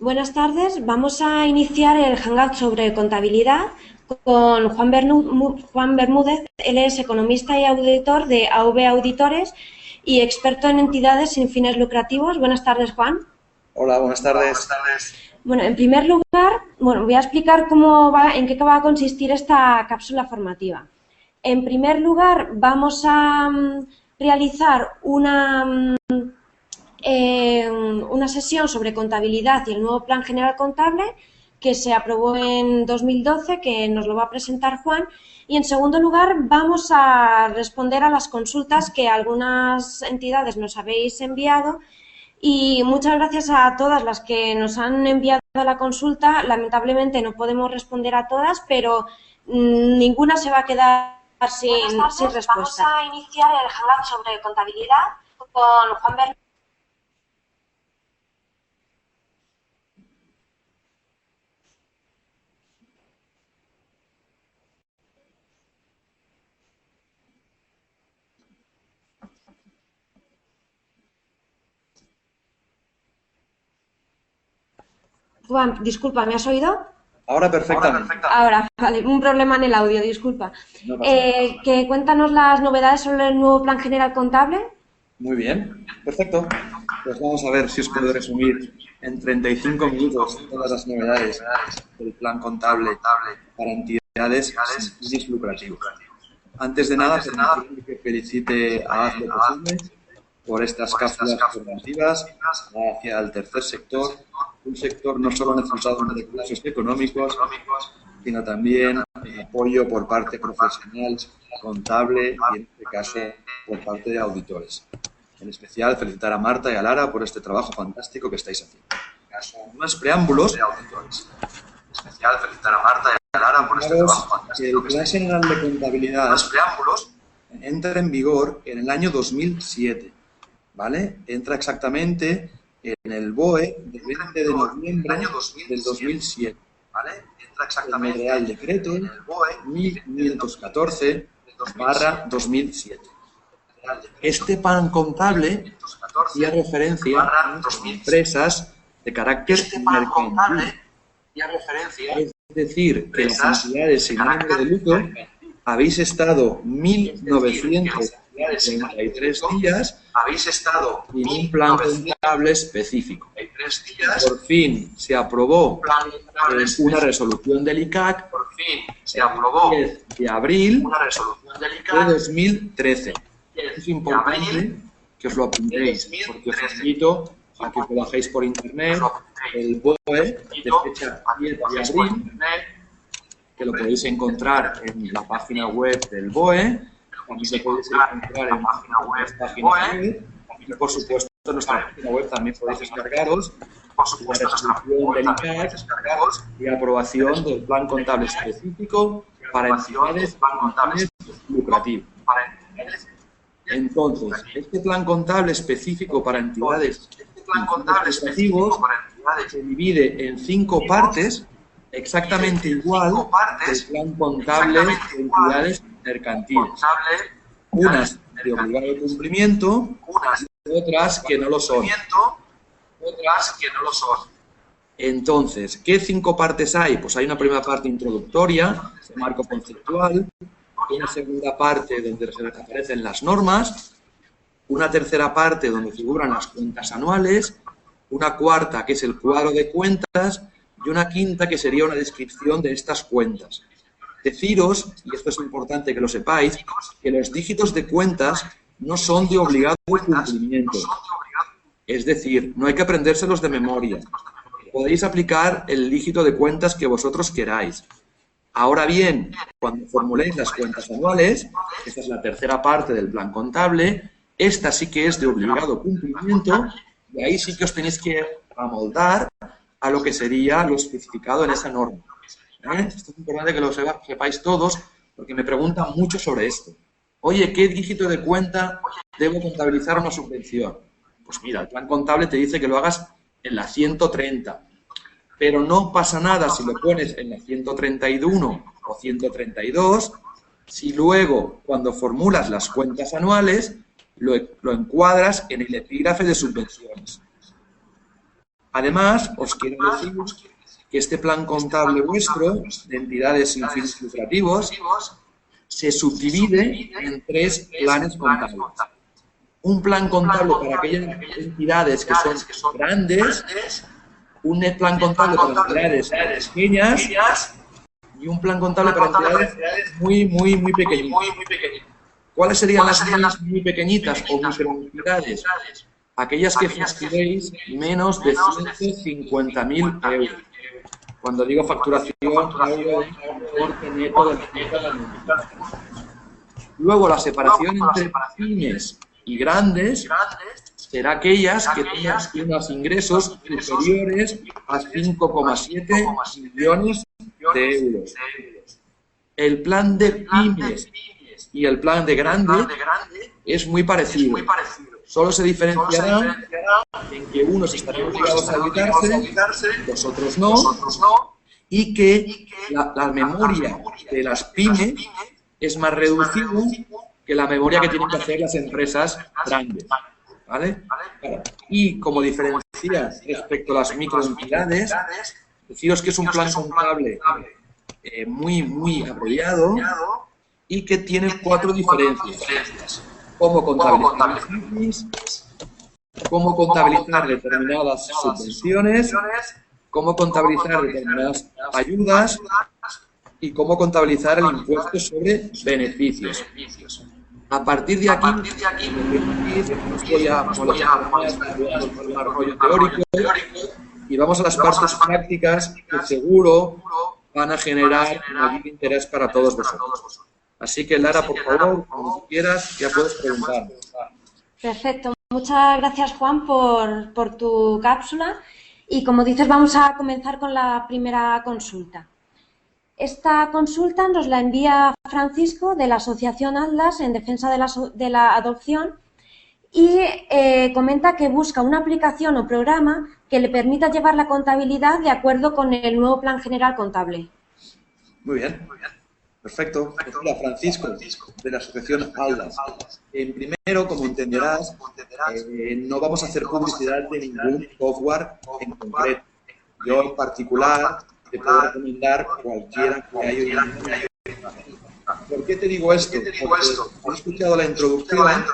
Buenas tardes. Vamos a iniciar el Hangout sobre contabilidad con Juan Bermúdez. Él es economista y auditor de AV Auditores y experto en entidades sin fines lucrativos. Buenas tardes, Juan. Hola, buenas tardes. Bueno, en primer lugar, voy a explicar en qué va a consistir esta cápsula formativa. En primer lugar, vamos a realizar una sesión sobre contabilidad y el nuevo Plan General Contable que se aprobó en 2012, que nos lo va a presentar Juan. Y en segundo lugar, vamos a responder a las consultas que algunas entidades nos habéis enviado. Y muchas gracias a todas las que nos han enviado la consulta. Lamentablemente no podemos responder a todas, pero ninguna se va a quedar sin respuesta. Vamos a iniciar el Hangout sobre contabilidad con Juan Bermúdez. Juan, disculpa, ¿me has oído? Ahora perfectamente. Ahora, vale, un problema en el audio, disculpa. No pasa nada. Cuéntanos las novedades sobre el nuevo Plan General Contable. Muy bien, perfecto. Pues vamos a ver si os puedo resumir en 35 minutos todas las novedades del plan contable para entidades sin fines lucrativos. Antes de nada, permitidme que felicite a Hazlo Posible por estas cápsulas formativas hacia el tercer sector, un sector no solo necesitado de recursos económicos, sino también de apoyo por parte profesional, contable y, en este caso, por parte de auditores. En especial, felicitar a Marta y a Lara por este trabajo fantástico que estáis haciendo. No más preámbulos. En especial, felicitar a Marta y a Lara por este trabajo fantástico. El Plan General de Contabilidad entra en vigor en el año 2007. ¿Vale? Entra exactamente en el BOE del 20 de noviembre del 2007. ¿Vale? Entra exactamente en el Real Decreto 1514/2007. Este plan contable hacía referencia a empresas de carácter mercantil. Es decir, que las entidades sin ánimo de lucro habéis estado 1933 días en un plan contable específico. Por fin se aprobó una resolución del ICAC el 10 de abril de 2013. Es importante que os lo apuntéis, porque os invito a que lo bajéis por internet, el BOE de fecha 10 de abril, que lo podéis encontrar en la página web del BOE, también lo podéis encontrar en nuestras páginas web, y por supuesto en nuestra página web también podéis descargaros la resolución del ICAC y aprobación del plan contable específico para entidades lucrativas. Entonces, este plan contable específico para entidades lucrativos se divide en 5 partes, exactamente igual que el plan contable de entidades mercantiles. Unas de obligado cumplimiento y otras que no lo son. Entonces, ¿qué 5 partes hay? Pues hay una primera parte introductoria, de marco conceptual, una segunda parte donde se aparecen las normas, una tercera parte donde figuran las cuentas anuales, una cuarta que es el cuadro de cuentas y una quinta que sería una descripción de estas cuentas. Deciros, y esto es importante que lo sepáis, que los dígitos de cuentas no son de obligado cumplimiento. Es decir, no hay que aprendérselos de memoria. Podéis aplicar el dígito de cuentas que vosotros queráis. Ahora bien, cuando formuléis las cuentas anuales, esta es la tercera parte del plan contable, esta sí que es de obligado cumplimiento y ahí sí que os tenéis que amoldar a lo que sería lo especificado en esa norma. Esto es importante que lo sepáis todos porque me preguntan mucho sobre esto. Oye, ¿qué dígito de cuenta debo contabilizar una subvención? Pues mira, el plan contable te dice que lo hagas en la 130. Pero no pasa nada si lo pones en la 131 o 132, si luego, cuando formulas las cuentas anuales, lo encuadras en el epígrafe de subvenciones. Además, os quiero decir que este plan contable vuestro de entidades sin fines lucrativos se subdivide en 3 planes contables. Un plan contable para aquellas entidades que son grandes, un plan contable para entidades pequeñas y un plan contable para entidades muy pequeñitas. ¿Cuáles serían las entidades muy pequeñitas o microentidades? Aquellas que facturéis menos de 150.000 euros. Cuando digo facturación, hablo de importe neto de la entidad. Luego, la separación entre pymes y grandes será aquellas que tengan unos ingresos superiores a 5,7 millones de euros. El plan de pymes y el plan de grande es muy parecido. Solo se diferenciará en que unos estarán obligados a auditarse, los otros no, y que la memoria de las pymes es más reducida que la memoria que tienen que hacer las empresas grandes. ¿Vale? Y como diferencia respecto a las microentidades, deciros que es un plan contable muy abreviado y que tiene 4 diferencias. Cómo contabilizar cómo contabilizar determinadas subvenciones, cómo contabilizar determinadas ayudas y cómo contabilizar el impuesto sobre beneficios. A partir de aquí, os voy a formar rollo teórico y vamos a las partes prácticas que seguro van a generar mayor interés para todos vosotros. Así que, Lara, por favor, cuando quieras, ya puedes preguntar. Perfecto. Muchas gracias, Juan, por tu cápsula. Y como dices, vamos a comenzar con la primera consulta. Esta consulta nos la envía Francisco de la Asociación Atlas en defensa de la adopción y comenta que busca una aplicación o programa que le permita llevar la contabilidad de acuerdo con el nuevo Plan General Contable. Muy bien. Perfecto. Pues mira, Francisco, de la Asociación Atlas. Primero, como entenderás, no vamos a hacer publicidad de ningún software en concreto. Yo, en particular, te puedo recomendar cualquiera que haya hoy en día. ¿Por qué te digo esto? Porque has escuchado la introducción.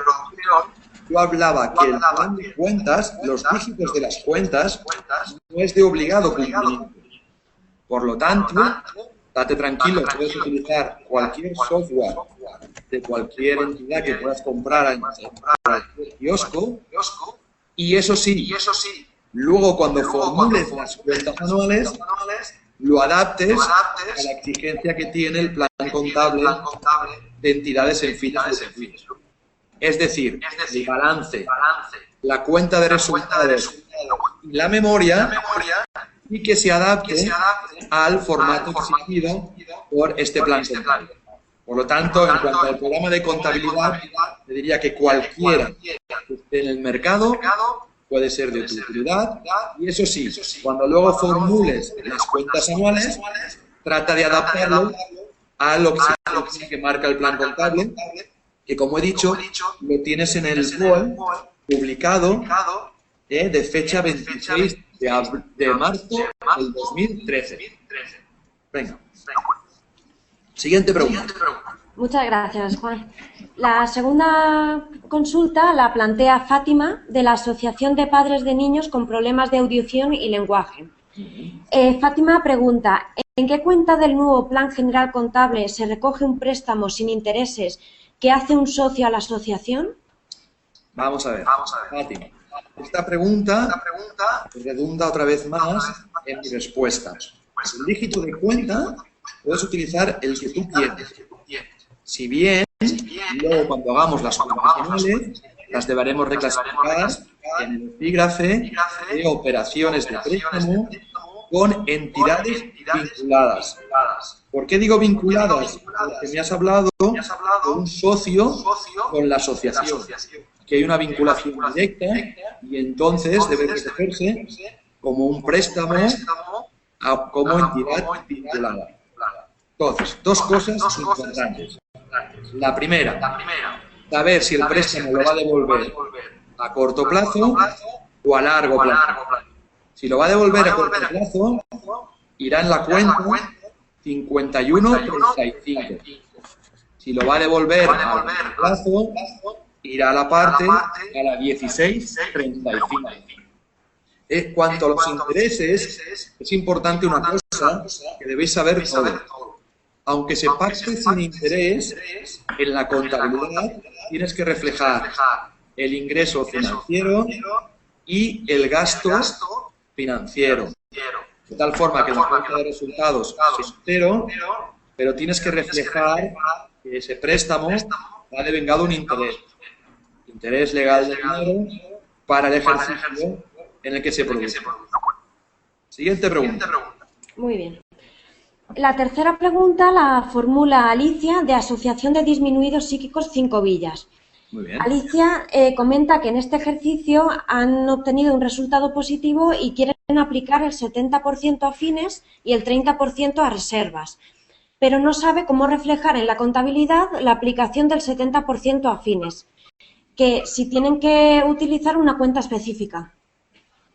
Yo hablaba que el plan de cuentas, los dígitos de las cuentas, no es de obligado cumplimiento. Por lo tanto, date tranquilo, puedes utilizar cualquier software de cualquier entidad que puedas comprar en cualquier kiosco y eso sí, luego cuando formules las cuentas anuales, lo adaptes a la exigencia que tiene el plan contable de entidades en fines lucrativos. Es decir, el balance, la cuenta de resultados y la memoria, y que se adapte al formato exigido por este plan contable. Por lo tanto, en cuanto al programa de contabilidad, te diría que cualquiera que esté en el mercado puede ser de tu utilidad. Y eso sí, cuando luego formules las cuentas anuales, trata de adaptarlo a lo que marca el plan contable, que como he dicho, lo tienes en el BOE publicado de fecha 26 de marzo del 2013. Venga. Siguiente pregunta. Muchas gracias, Juan. La segunda consulta la plantea Fátima, de la Asociación de Padres de Niños con Problemas de Audición y Lenguaje. Fátima pregunta, ¿en qué cuenta del nuevo Plan General Contable se recoge un préstamo sin intereses que hace un socio a la asociación? Vamos a ver, Fátima. Esta pregunta redunda otra vez más en mi respuesta. El dígito de cuenta puedes utilizar el que tú quieras. Si bien, luego cuando hagamos las cuentas anuales, las deberemos reclasificar en el epígrafe de operaciones de préstamo con entidades vinculadas. ¿Por qué digo vinculadas? Porque me has hablado de un socio con la asociación, que hay una vinculación directa y entonces debe recogerse como un préstamo como entidad vinculada. Entonces, dos cosas importantes. La primera, saber si el préstamo lo va a devolver a corto plazo o a largo plazo. Si lo va a devolver a corto plazo, irá en la cuenta 51,35. Si lo va a devolver a largo plazo, irá a la parte a la 16,35. Cuanto a los intereses, es importante una cosa que debéis saber todos. Aunque se pacte sin interés, en la contabilidad tienes que reflejar el ingreso financiero y el gasto financiero. De tal forma que la cuenta de resultados es cero, pero tienes que reflejar que ese préstamo ha devengado un interés legal de dinero para el ejercicio en el que se produce. Siguiente pregunta. Muy bien. La tercera pregunta la formula Alicia, de Asociación de Disminuidos Psíquicos 5 Villas. Muy bien. Alicia comenta que en este ejercicio han obtenido un resultado positivo y quieren aplicar el 70% a fines y el 30% a reservas, pero no sabe cómo reflejar en la contabilidad la aplicación del 70% a fines, que si tienen que utilizar una cuenta específica.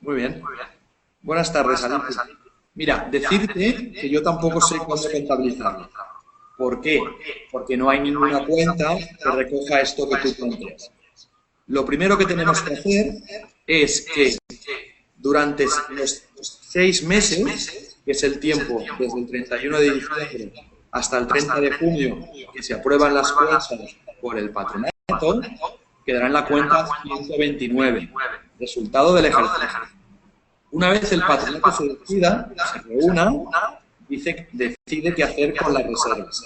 Muy bien. Buenas tardes, Alicia. Mira, decirte que yo tampoco sé cómo contabilizarlo. ¿Por qué? Porque no hay ninguna cuenta que recoja esto que tú planteas. Lo primero que tenemos que hacer es que durante los 6 meses, que es el tiempo desde el 31 de diciembre hasta el 30 de junio, que se aprueban las cuentas por el patronato, quedará en la cuenta 129, resultado del ejercicio. Una vez el patronato se reúna, decide qué hacer con las reservas.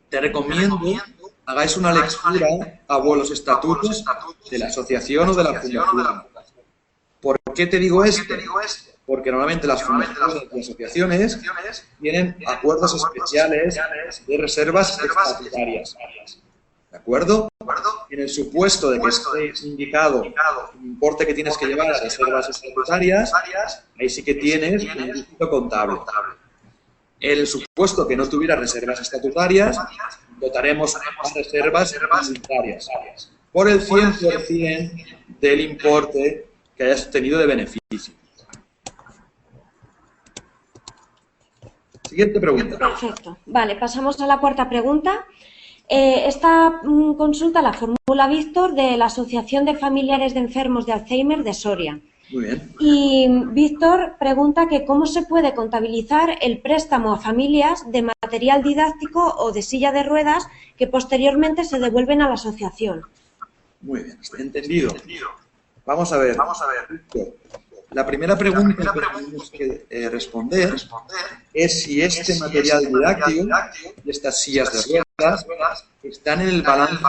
Te recomiendo hagáis una lectura a vuelos estatutos de la asociación o de la fundación. ¿Por qué te digo esto? Porque normalmente las fundaciones y asociaciones tienen acuerdos especiales de reservas estatutarias. ¿De acuerdo? En el supuesto de que esté indicado el importe que tienes que llevar a reservas estatutarias, ahí sí que tienes un dígito contable. En el supuesto que no tuviera reservas estatutarias, dotaremos a reservas voluntarias por el 100% del importe que hayas obtenido de beneficio. Siguiente pregunta. Perfecto. Vale, pasamos a la cuarta pregunta. Esta consulta la formula Víctor, de la Asociación de Familiares de Enfermos de Alzheimer de Soria. Muy bien. Y Víctor pregunta que cómo se puede contabilizar el préstamo a familias de material didáctico o de silla de ruedas que posteriormente se devuelven a la asociación. Muy bien, entendido. Vamos a ver. Víctor, la primera pregunta que tenemos que responder es si este material didáctico y estas sillas de ruedas están en el balance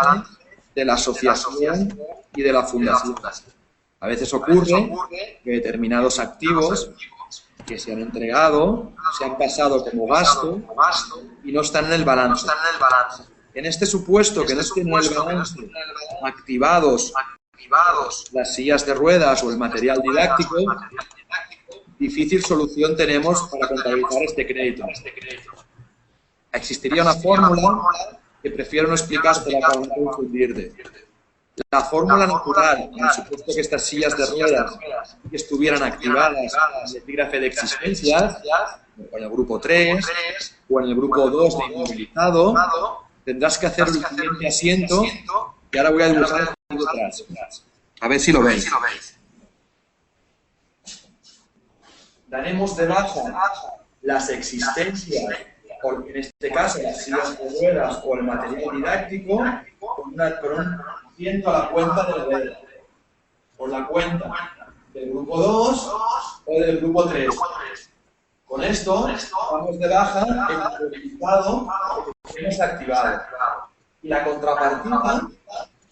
de la asociación y de la fundación. A veces ocurre que determinados activos que se han entregado se han pasado como gasto y no están en el balance. En este supuesto que no estén en el balance activados las sillas de ruedas o el material didáctico, difícil solución tenemos para contabilizar este crédito. Existiría una fórmula que prefiero no explicarte para no confundirte. La fórmula natural, en el supuesto que estas sillas de ruedas estuvieran activadas en el epígrafe de existencias, o en el grupo 3, o en el grupo 2 de inmovilizado, tendrás que hacer el siguiente asiento, y ahora voy a dibujar detrás. A ver si lo veis. Daremos de baja las existencias, en este caso las sillas de ruedas o el material didáctico, con un asiento a la cuenta del dedo, por la cuenta del grupo 2 o del grupo 3. Con esto damos de baja el inmovilizado que hemos activado. Y la contrapartida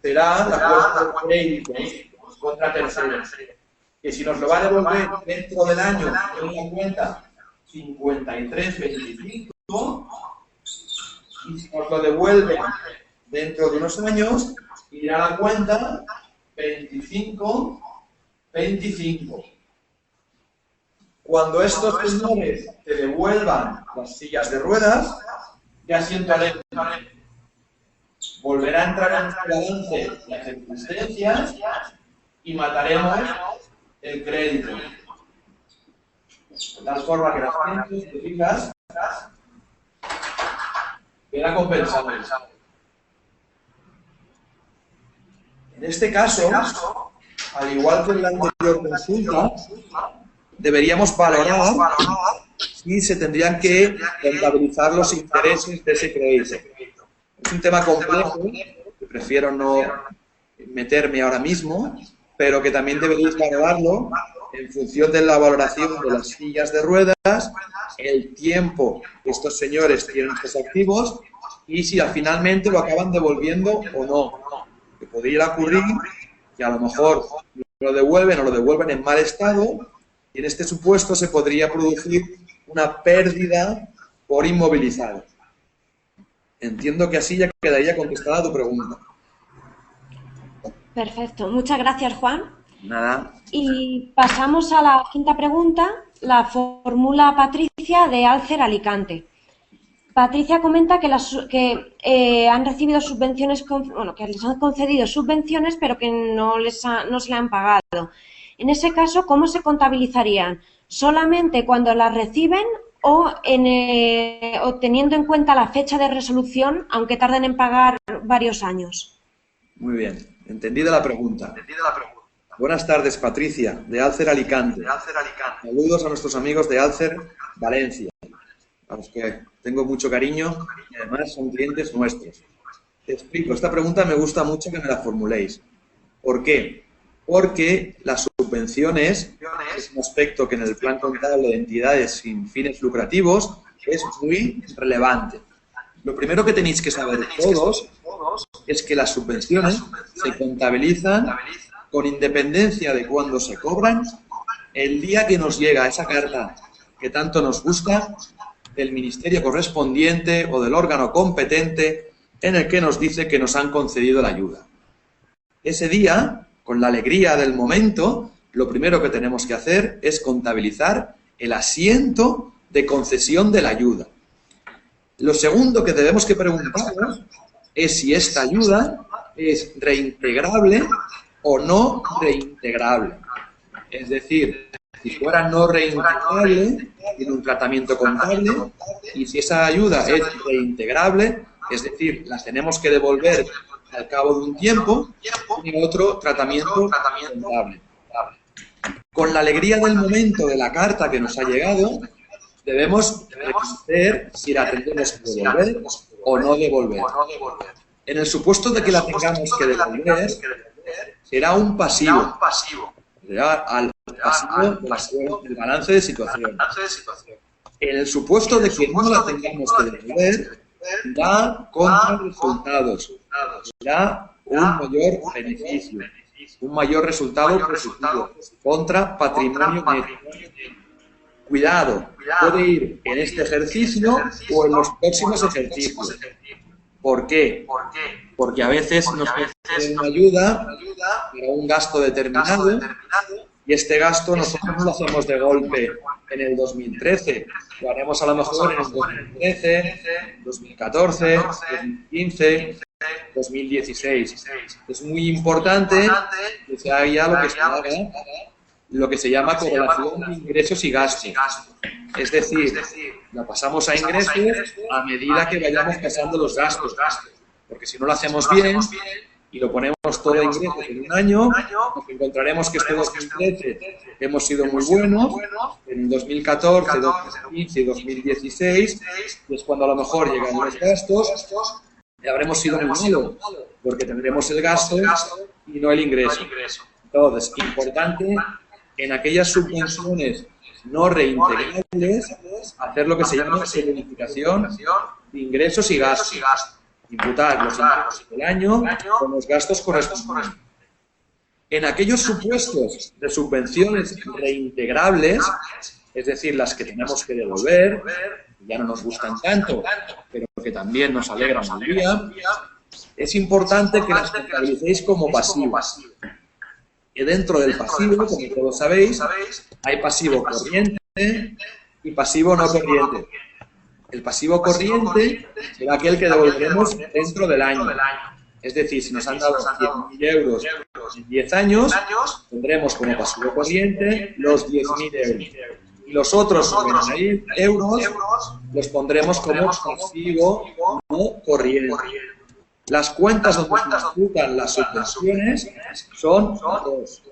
será la cuenta de créditos contra terceros, que si nos lo va a devolver dentro del año en una cuenta 53,25, y si nos lo devuelve dentro de unos años, irá a la cuenta 25,25. Cuando estos señores te devuelvan las sillas de ruedas, ¿qué asiento haremos? Volverá a entrar en el balance las existencias y mataremos el crédito. De tal forma que las ventas, si te fijas, queda compensado. En este caso, al igual que en la anterior consulta, deberíamos valorar si se tendrían que contabilizar los intereses de ese crédito. Es un tema complejo, que prefiero no meterme ahora mismo, pero que también deberéis valorarlo en función de la valoración de las sillas de ruedas, el tiempo que estos señores tienen estos activos y si finalmente lo acaban devolviendo o no. Que podría ocurrir que a lo mejor lo devuelven o lo devuelven en mal estado y en este supuesto se podría producir una pérdida por inmovilizado. Entiendo que así ya quedaría contestada tu pregunta. Perfecto. Muchas gracias, Juan. Nada. Y pasamos a la quinta pregunta. La formula Patricia de Alcer Alicante. Patricia comenta que han recibido subvenciones, que les han concedido subvenciones, pero que no se le han pagado. En ese caso, ¿cómo se contabilizarían? ¿Solamente cuando las reciben o teniendo en cuenta la fecha de resolución, aunque tarden en pagar varios años? Muy bien, entendida la pregunta. Buenas tardes, Patricia, de Alcer Alicante. Saludos a nuestros amigos de Alcer Valencia, a los que tengo mucho cariño y además son clientes nuestros. Te explico, esta pregunta me gusta mucho que me la formuléis. ¿Por qué? Porque las subvenciones es un aspecto que en el plan contable de entidades sin fines lucrativos es muy relevante. Lo primero que tenéis que saber todos es que las subvenciones se contabilizan con independencia de cuándo se cobran, el día que nos llega esa carta que tanto nos gusta del ministerio correspondiente o del órgano competente en el que nos dice que nos han concedido la ayuda. Ese día, con la alegría del momento, lo primero que tenemos que hacer es contabilizar el asiento de concesión de la ayuda. Lo segundo que debemos que preguntarnos es si esta ayuda es reintegrable o no reintegrable. Es decir, si fuera no reintegrable, tiene un tratamiento contable, y si esa ayuda es reintegrable, es decir, la tenemos que devolver al cabo de un tiempo, tiene otro tratamiento contable. Con la alegría del momento de la carta que nos ha llegado, debemos reconocer si la tendremos que devolver o no devolver. En el supuesto de que la tengamos que devolver, será un pasivo. Será al pasivo del balance de situación. En el supuesto de que no la tengamos que devolver, da contra resultados. Da un mayor beneficio, un mayor resultado positivo contra patrimonio neto. Cuidado, puede ir en este ejercicio o en los próximos ejercicios. ¿Por qué? Porque a veces nos piden una ayuda para un gasto determinado y este gasto nosotros no lo hacemos de golpe en el 2013, lo haremos a lo mejor en el 2013, 2014, 2015, 2016. Es muy importante que se haga lo que se llama correlación de ingresos y gastos. Es decir, la pasamos a ingresos a medida que vayamos pasando los gastos. Porque si no lo hacemos bien y lo ponemos todo a ingresos en un año, nos encontraremos que este 2013 hemos sido muy buenos, en el 2014, 2015 y 2016, es cuando a lo mejor llegan los gastos, y habremos sido muy malos, porque tendremos el gasto y no el ingreso. Entonces, importante en aquellas subvenciones no reintegrables hacer lo que se llama verificación de ingresos y gastos. Imputar los ingresos del año con los gastos correspondientes. En aquellos supuestos de subvenciones reintegrables, es decir, las que tenemos que devolver, ya no nos gustan tanto, pero que también nos alegran el día, es importante que las contabilicéis como pasivas. Y dentro del pasivo, como todos sabéis, hay pasivo corriente y pasivo no corriente. El pasivo corriente será aquel que devolveremos dentro del año. Es decir, si nos han dado 100.000 euros en 10 años, tendremos como pasivo corriente los 10.000 euros. Y los otros 90.000 euros los pondremos como pasivo no corriente. Las cuentas donde se disfrutan las subvenciones son dos.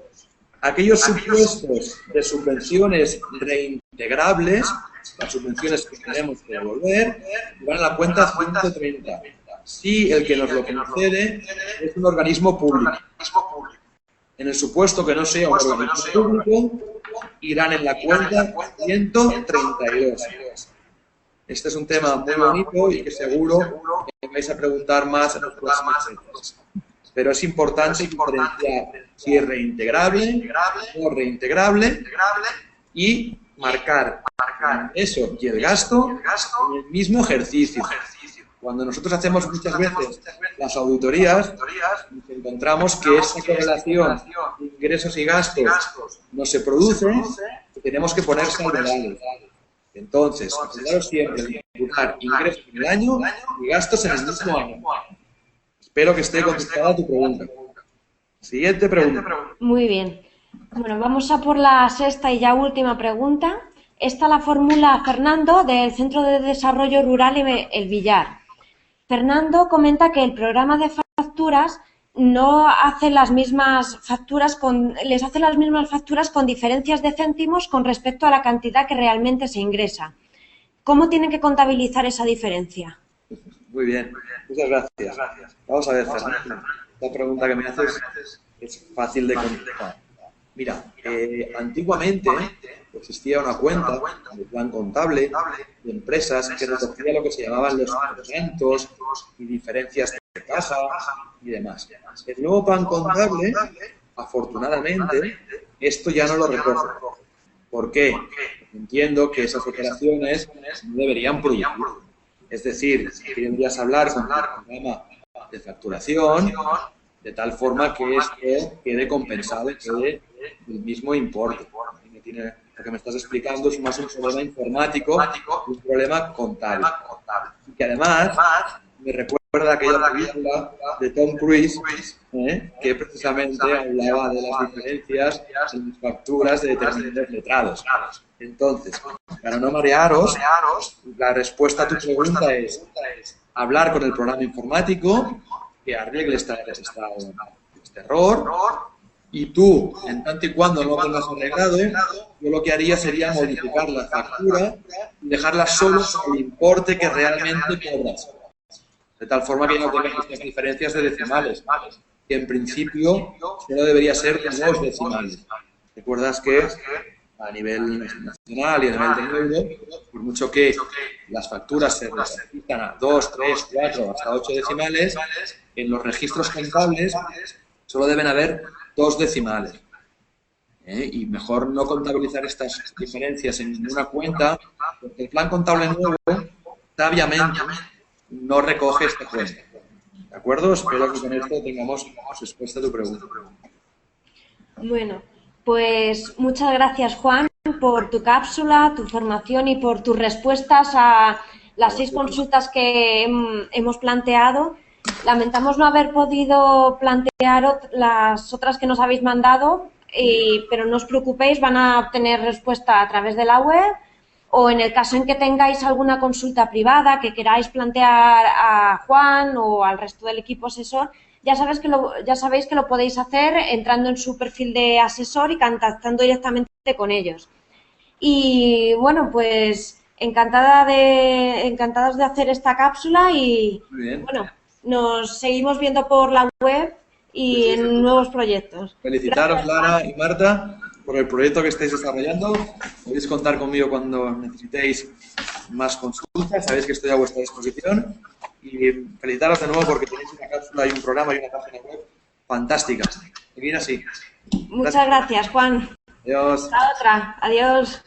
Aquellos supuestos de subvenciones reintegrables, las subvenciones que tenemos que devolver, van a la cuenta 130. Si el que nos lo concede es un organismo público. En el supuesto que no sea un organismo público, irán en la cuenta 132. Este es un tema muy bonito y que seguro que vais a preguntar más en los próximos meses. Pero es importante diferenciar si es reintegrable o reintegrable y marcar eso y el gasto en el mismo ejercicio. Cuando nosotros hacemos muchas veces las auditorías, nos encontramos que esa correlación de ingresos y gastos no se produce y tenemos que poner salvedades. Entonces, acordaros siempre de imputar ingresos en el año y gastos en el mismo año. Espero que esté contestada tu pregunta. Siguiente pregunta. Muy bien. Bueno, vamos a por la sexta y ya última pregunta. Esta la formula Fernando del Centro de Desarrollo Rural El Villar. Fernando comenta que el programa de facturas no hace las mismas facturas les hace las mismas facturas con diferencias de céntimos con respecto a la cantidad que realmente se ingresa. ¿Cómo tienen que contabilizar esa diferencia? Muy bien, muchas gracias. Vamos a ver, Fernando. La pregunta que me haces es fácil de contestar. Mira, antiguamente existía una cuenta de plan contable de empresas que recogía lo que se llamaban los contratos y diferencias de caja y demás. El nuevo plan contable, afortunadamente, esto ya no lo recoge. ¿Por qué? Entiendo que esas operaciones no deberían producir. Es decir, tendrías que hablar con el programa de facturación de tal forma que esto quede compensado y quede el mismo importe. Lo que me estás explicando es más un problema informático que un problema contable. Y que además me recuerda aquella película de Tom Cruise que precisamente hablaba de las diferencias en las facturas de determinados letrados. Entonces, para no marearos, la respuesta a tu pregunta es hablar con el programa informático que arregle este error. Y tú, en tanto y cuando no lo tengas arreglado, yo lo que haría sería modificar la factura y dejarla solo con el importe que realmente cobras. De tal forma que ya no tengas estas diferencias de decimales, que en principio solo debería ser de 2 decimales. Recuerdas que a nivel nacional y a nivel de euro, por mucho que las facturas se registran a 2, 3, 4, hasta 8 decimales, en los registros contables solo deben haber 2 decimales. Y mejor no contabilizar estas diferencias en ninguna cuenta, porque el plan contable nuevo, sabiamente, no recoge esta cuenta. ¿De acuerdo? Espero que con esto tengamos respuesta a tu pregunta. Bueno, pues muchas gracias, Juan, por tu cápsula, tu formación y por tus respuestas a las 6 consultas que hemos planteado. Lamentamos no haber podido plantear las otras que nos habéis mandado, pero no os preocupéis, van a obtener respuesta a través de la web, o en el caso en que tengáis alguna consulta privada que queráis plantear a Juan o al resto del equipo asesor, ya sabéis que lo podéis hacer entrando en su perfil de asesor y contactando directamente con ellos. Y bueno, pues encantados de hacer esta cápsula y bueno, nos seguimos viendo por la web y en nuevos proyectos. Felicitaros, gracias, Lara y Marta, por el proyecto que estáis desarrollando. Podéis contar conmigo cuando necesitéis más consultas. Sabéis que estoy a vuestra disposición. Y felicitaros de nuevo porque tenéis una cápsula y un programa y una página web fantástica. Seguid así. Muchas gracias, Juan. Adiós. Hasta otra. Adiós.